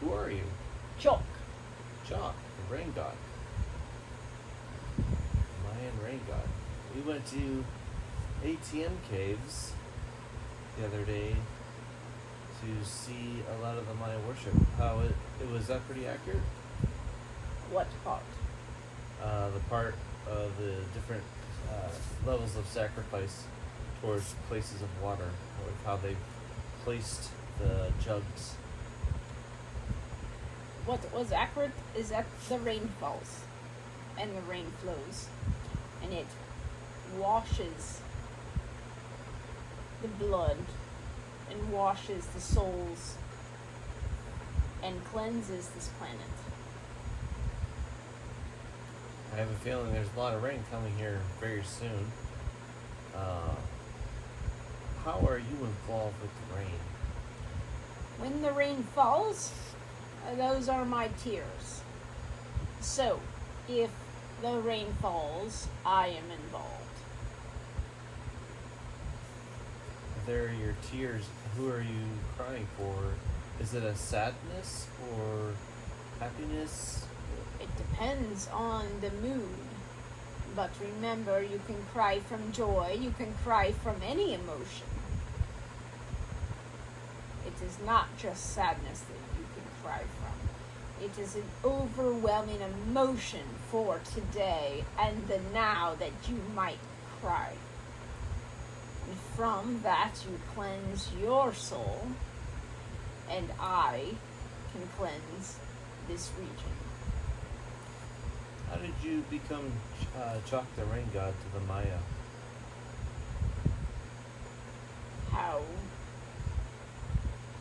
Who are you? Chaac. Chaac, the rain god. Mayan rain god. We went to ATM caves the other day to see a lot of the Maya worship. How it was that pretty accurate? What part? The part of the different levels of sacrifice towards places of water, like how they placed the jugs. What was accurate is that the rain falls and the rain flows and it washes the blood and washes the souls and cleanses this planet. I have a feeling there's a lot of rain coming here very soon. How are you involved with the rain? When the rain falls, those are my tears. So, if the rain falls, I am involved. They're your tears. Who are you crying for? Is it a sadness or happiness? It depends on the mood. But remember, you can cry from joy, you can cry from any emotion. It is not just sadness that you can cry from. It is an overwhelming emotion for today and the now that you might cry. And from that you cleanse your soul, and I can cleanse this region. How did you become Chaac the rain god to the Maya? How?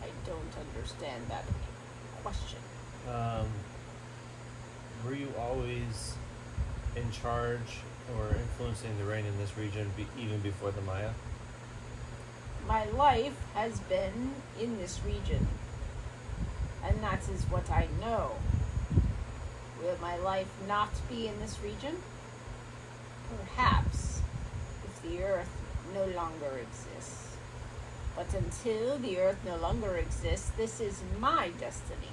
I don't understand that question. Were you always in charge or influencing the rain in this region even before the Maya? My life has been in this region, and that is what I know. Will my life not be in this region? Perhaps, if the earth no longer exists. But until the earth no longer exists, this is my destiny.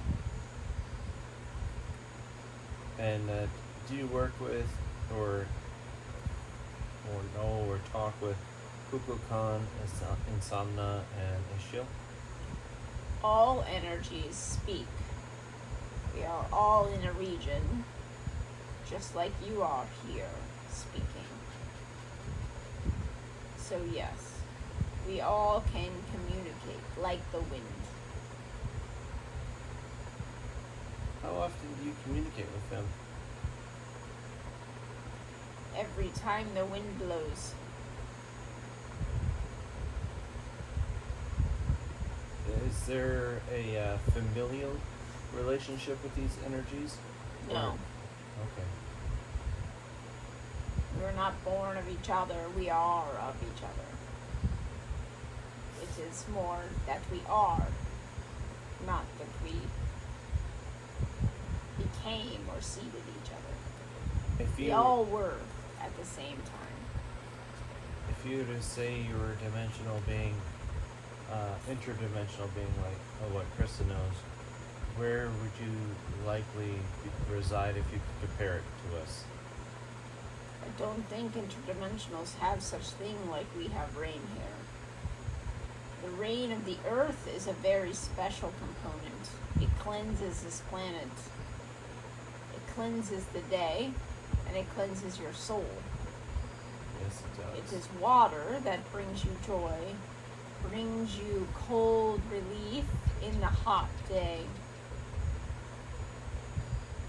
And do you work with, or know, or talk with Kukulkan, Insomna, and Ishil? All energies speak. We are all in a region, just like you are here speaking. So yes, we all can communicate like the wind. How often do you communicate with them? Every time the wind blows. Is there a familial relationship with these energies? No. Okay. We're not born of each other, we are of each other. It is more that we are, not that we became or seeded each other. We all were at the same time. If you were to say you were a dimensional being, interdimensional being, like what Krista knows, where would you likely reside if you could compare it to us? I don't think interdimensionals have such thing like we have rain here. The rain of the earth is a very special component. It cleanses this planet. It cleanses the day, and it cleanses your soul. Yes, it does. It is water that brings you joy, brings you cold relief in the hot day.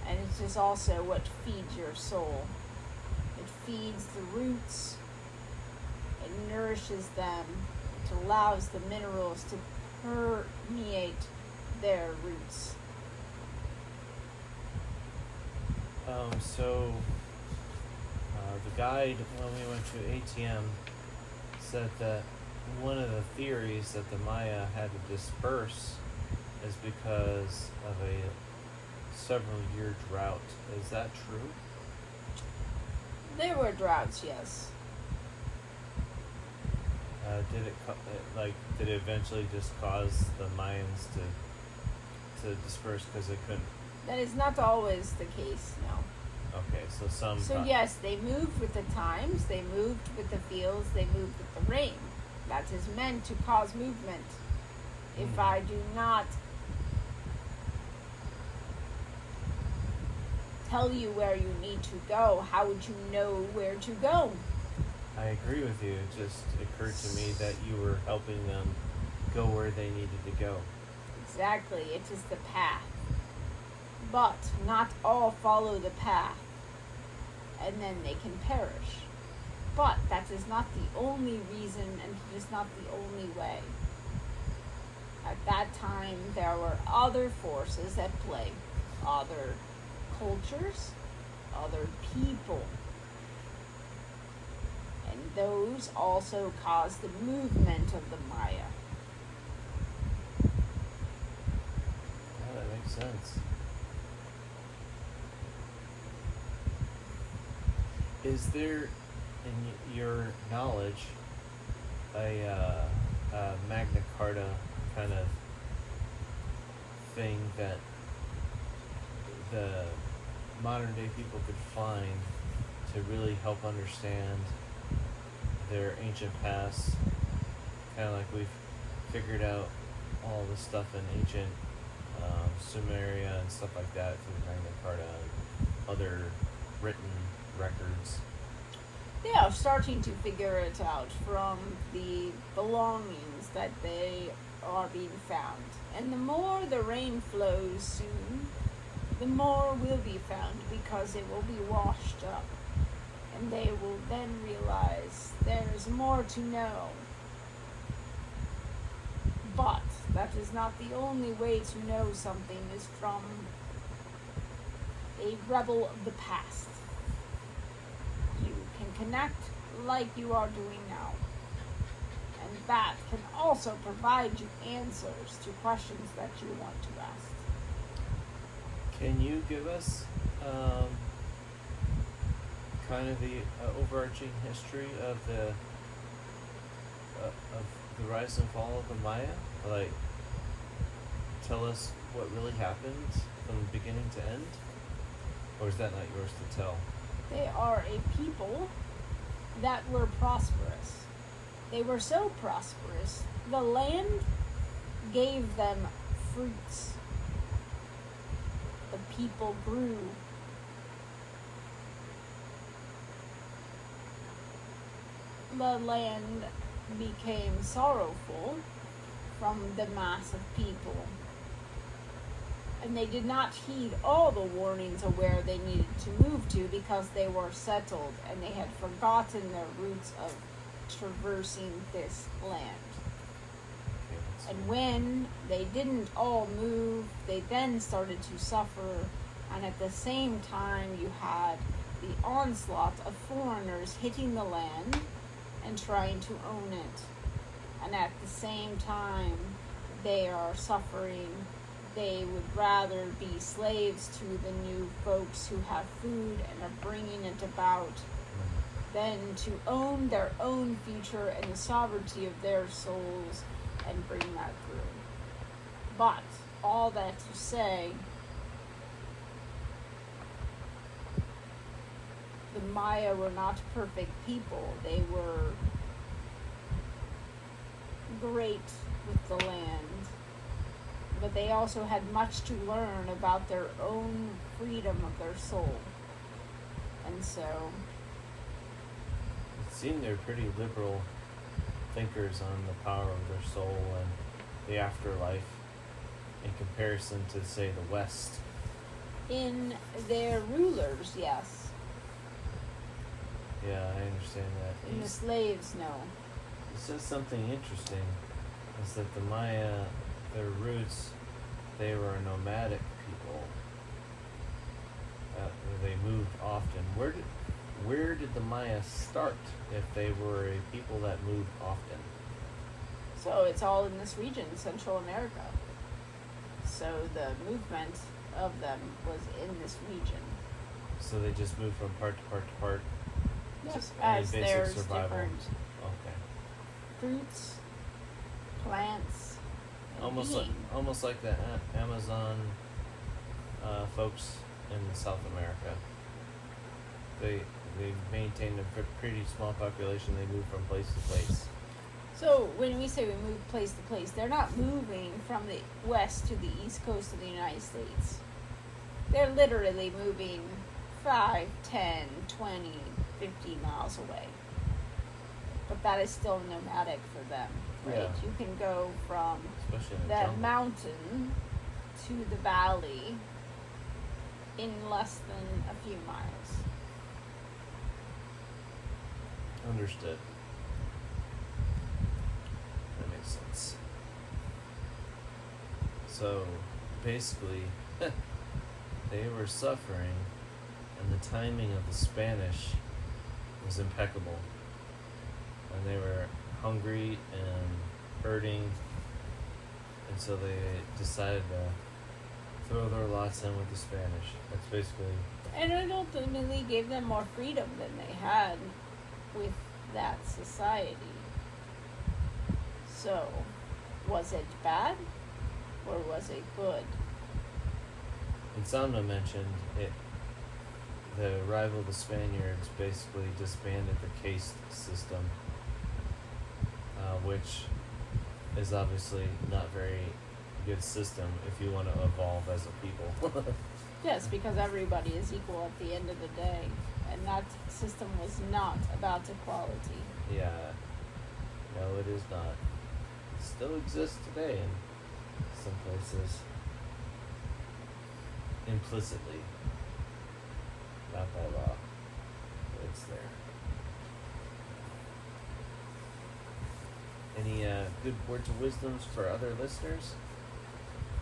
And it is also what feeds your soul. It feeds the roots, it nourishes them, it allows the minerals to permeate their roots. The guide, when we went to ATM, said that one of the theories that the Maya had to disperse is because of a several-year drought. Is that true? There were droughts, yes. Did it eventually just cause the Mayans to to disperse because they couldn't. That is not always the case, no. Okay, so some. So yes, they moved with the times, they moved with the fields, they moved with the rain. That is meant to cause movement. If I do not tell you where you need to go, how would you know where to go? I agree with you. It just occurred to me that you were helping them go where they needed to go. Exactly, it is the path. But not all follow the path, and then they can perish. But that is not the only reason, and it is not the only way. At that time, there were other forces at play, other cultures, other people. And those also caused the movement of the Maya. Yeah, that makes sense. Is there, in your knowledge, a Magna Carta kind of thing that the modern day people could find to really help understand their ancient past? Kind of like we've figured out all the stuff in ancient Sumeria and stuff like that through the Magna Carta and other written records. They are starting to figure it out from the belongings that they are being found. And the more the rain flows soon, the more will be found because it will be washed up. And they will then realize there's more to know. But that is not the only way to know something is from a rebel of the past. You can connect like you are doing now. And that can also provide you answers to questions that you want to ask. Can you give us kind of the overarching history of the rise and fall of the Maya? Like, tell us what really happened from beginning to end? Or is that not yours to tell? They are a people that were prosperous. They were so prosperous, the land gave them fruits. The people grew. The land became sorrowful from the mass of people. And they did not heed all the warnings of where they needed to move to because they were settled and they had forgotten their roots of traversing this land. And when they didn't all move, they then started to suffer. And at the same time, you had the onslaught of foreigners hitting the land and trying to own it. And at the same time, they are suffering. They would rather be slaves to the new folks who have food and are bringing it about than to own their own future and the sovereignty of their souls and bring that through. But all that to say, the Maya were not perfect people. They were great with the land, but they also had much to learn about their own freedom of their soul. And so it seemed they're pretty liberal thinkers on the power of their soul and the afterlife in comparison to, say, the West. In their rulers, yes. Yeah, I understand that. In the slaves, no. It says something interesting, is that the Maya, their roots, they were a nomadic people. They moved often. Where did the Maya start if they were a people that moved often? So it's all in this region, Central America. So the movement of them was in this region. So they just moved from part to part to part? Yes, And as basic there's survival. different Okay. fruits, plants, being. almost like the Amazon folks in South America. They maintain a pretty small population. They move from place to place. So when we say we move place to place, they're not moving from the west to the east coast of the United States. They're literally moving 5, 10, 20, 50 miles away. But that is still nomadic for them, right? Yeah. You can go from Especially in the the jungle. mountain to the valley in less than a few miles. Understood. That makes sense. So, basically, they were suffering, and the timing of the Spanish was impeccable. And they were hungry and hurting, and so they decided to throw their lots in with the Spanish. That's basically... And it ultimately gave them more freedom than they had with that society. So, was it bad or was it good? Insomnia mentioned it. The arrival of the Spaniards basically disbanded the caste system, which is obviously not very good system if you want to evolve as a people. Yes, because everybody is equal at the end of the day, and that system was not about equality. Yeah, no, it is not. It still exists today in some places, implicitly, not by law, but it's there. Any good words of wisdoms for other listeners?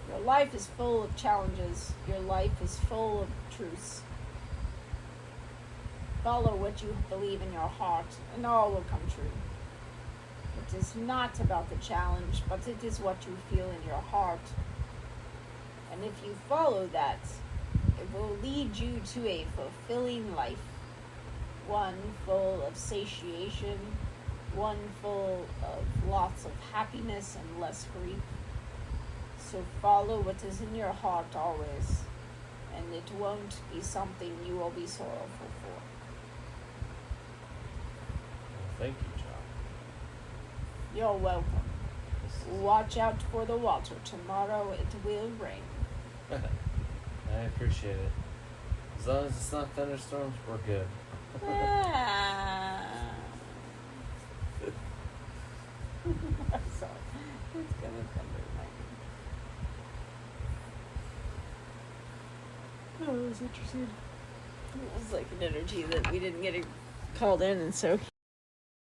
Your life is full of challenges. Your life is full of truths. Follow what you believe in your heart, and all will come true. It is not about the challenge, but it is what you feel in your heart. And if you follow that, it will lead you to a fulfilling life. One full of satiation, one full of lots of happiness and less grief. So follow what is in your heart always, and it won't be something you will be sorrowful for. Well, thank you, Chaac. You're welcome. This is- Watch out for the water. Tomorrow it will rain. I appreciate it. As long as it's not thunderstorms, we're good. Ah. So, it's gonna thunder lightning. Oh, it was interesting. It was like an energy that we didn't get called in, and so